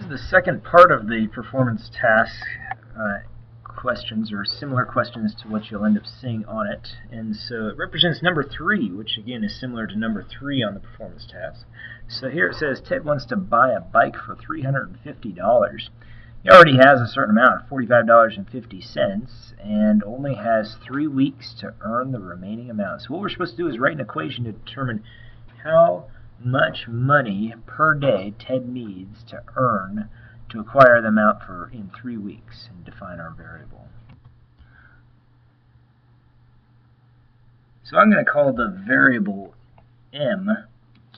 is the second part of the performance task questions, or similar questions to what you'll end up seeing on it. And so it represents number 3, which again is similar to number 3 on the performance task. So here it says Ted wants to buy a bike for $350. He already has a certain amount, $45.50, and only has 3 weeks to earn the remaining amount. So what we're supposed to do is write an equation to determine how much money per day Ted needs to earn to acquire the amount in 3 weeks, and define our variable. So I'm going to call the variable M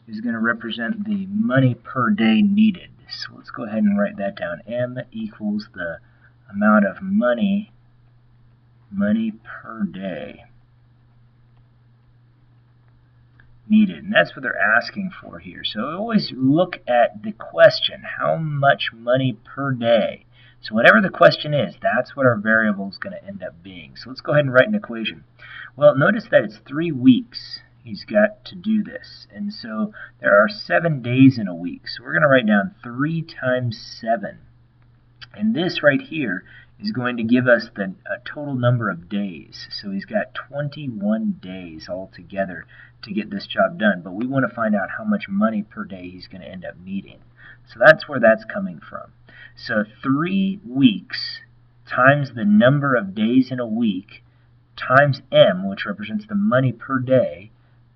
is going to represent the money per day needed. So let's go ahead and write that down. M equals the amount of money per day needed, and that's what they're asking for here. So always look at the question, how much money per day. So whatever the question is, that's what our variable is going to end up being. So let's go ahead and write an equation. Well, notice that it's 3 weeks he's got to do this, and so there are 7 days in a week. So we're going to write down 3 times 7, and this right here is going to give us the total number of days. So he's got 21 days altogether to get this job done, but we want to find out how much money per day he's going to end up needing. So that's where that's coming from. So 3 weeks times the number of days in a week times M, which represents the money per day,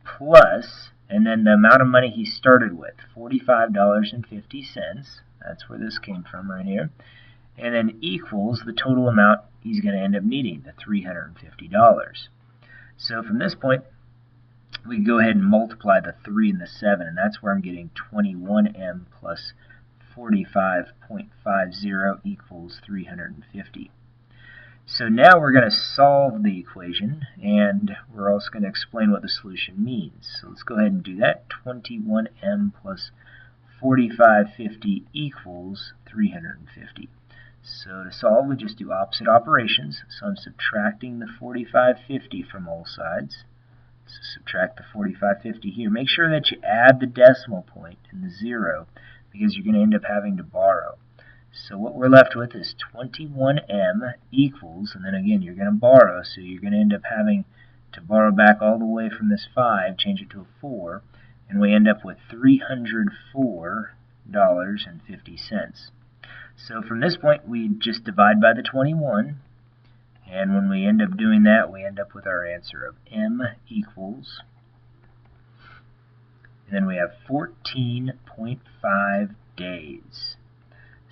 plus, and then the amount of money he started with, $45.50. That's where this came from right here. And then equals the total amount he's going to end up needing, the $350. So from this point, we can go ahead and multiply the 3 and the 7, and that's where I'm getting 21M plus 45.50 equals 350. So now we're going to solve the equation, and we're also going to explain what the solution means. So let's go ahead and do that. 21M plus 4550 equals 350. So to solve, we just do opposite operations. So I'm subtracting the 4550 from all sides. So subtract the 4550 here. Make sure that you add the decimal point and the 0, because you're going to end up having to borrow. So what we're left with is 21M equals, and then again you're going to borrow, so you're going to end up having to borrow back all the way from this 5, change it to a 4, and we end up with $304.50. So from this point, we just divide by the 21, and when we end up doing that, we end up with our answer of M equals, and then we have 14.5 days.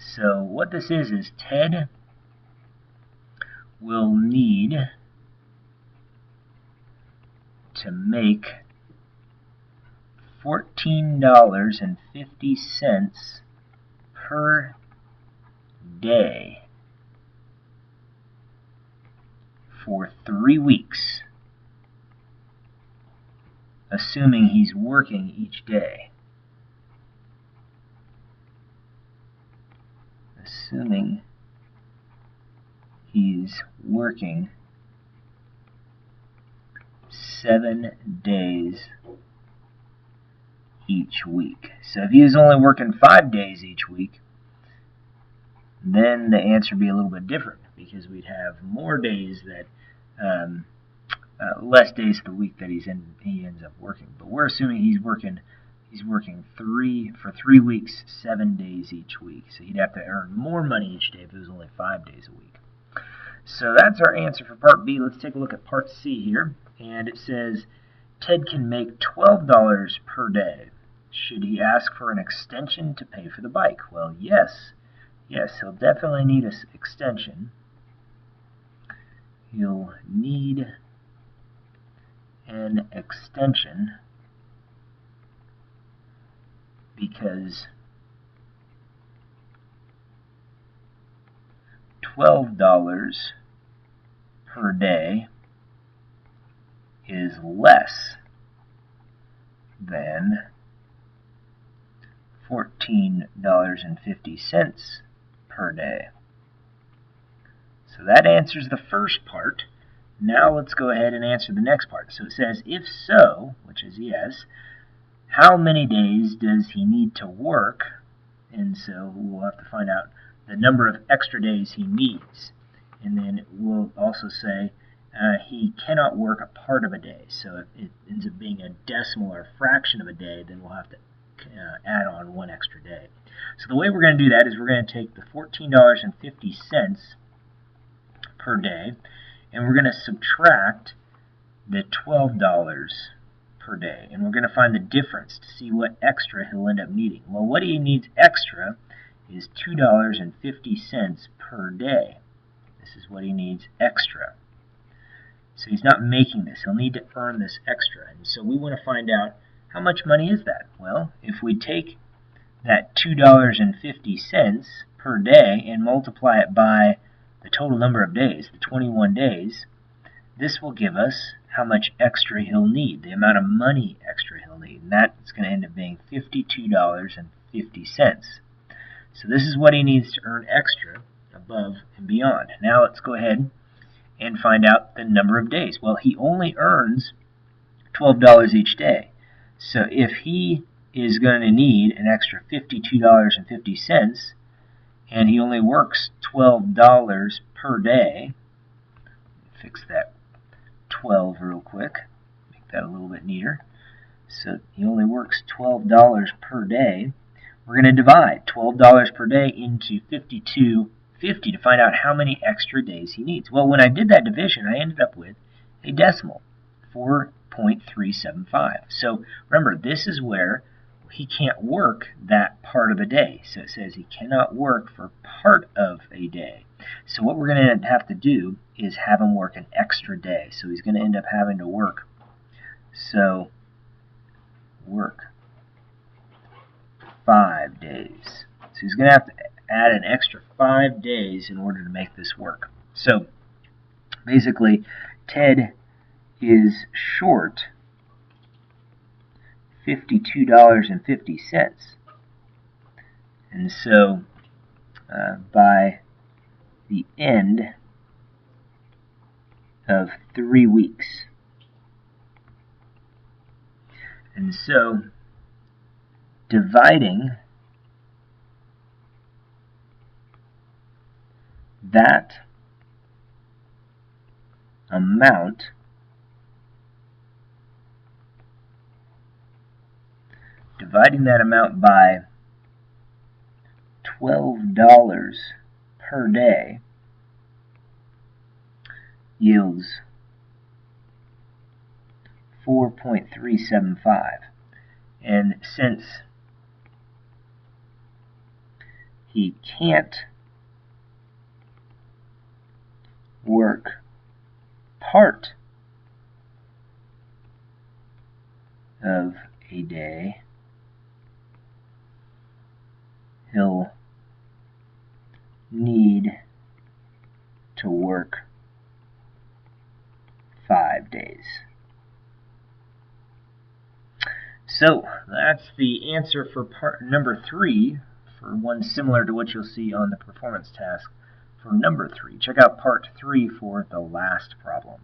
So what this is Ted will need to make $14.50 per day for 3 weeks, assuming he's working each day. Assuming he's working 7 days each week. So if he was only working 5 days each week, then the answer would be a little bit different, because we'd have more days that, less days of the week that he ends up working. But we're assuming he's working 3 weeks, 7 days each week. So he'd have to earn more money each day if it was only 5 days a week. So that's our answer for part B. Let's take a look at part C here. And it says, Ted can make $12 per day. Should he ask for an extension to pay for the bike? Well, yes. Yes, he'll definitely need an extension. He'll need an extension because $12 per day is less than $14.50 per day. So that answers the first part. Now let's go ahead and answer the next part. So it says, if so, which is yes, how many days does he need to work and so we'll have to find out the number of extra days he needs. And then we'll also say he cannot work a part of a day. So if it ends up being a decimal or a fraction of a day, then we'll have to add on one extra day. So the way we're going to do that is we're going to take the $14.50 per day, and we're going to subtract the $12 per day, and we're going to find the difference to see what extra he'll end up needing. Well, what he needs extra is $2.50 per day. This is what he needs extra. So he's not making this. He'll need to earn this extra. And so we want to find out how much money is that. Well, if we take that $2.50 per day and multiply it by the total number of days, the 21 days, this will give us how much extra he'll need, the amount of money extra he'll need. And that's going to end up being $52.50. So this is what he needs to earn extra above and beyond. Now let's go ahead and find out the number of days. Well, he only earns $12 each day. So if he is going to need an extra $52.50 and he only works $12 per day, fix that 12 real quick, make that a little bit neater. So he only works $12 per day. We're going to divide $12 per day into 52.50 to find out how many extra days he needs. Well, when I did that division, I ended up with a decimal, 4.375. So remember, this is where he can't work that part of the day. So it says he cannot work for part of a day. So what we're going to have to do is have him work an extra day. So he's going to end up having to work. So work 5 days. So he's going to have to add an extra 5 days in order to make this work. So basically, Ted is short $52.50. And so by the end of 3 weeks. And so dividing that amount by $12 per day yields 4.375. And since he can't work part of a day, he'll need to work 5 days. So that's the answer for part number 3, for one similar to what you'll see on the performance task for number 3. Check out part 3 for the last problem.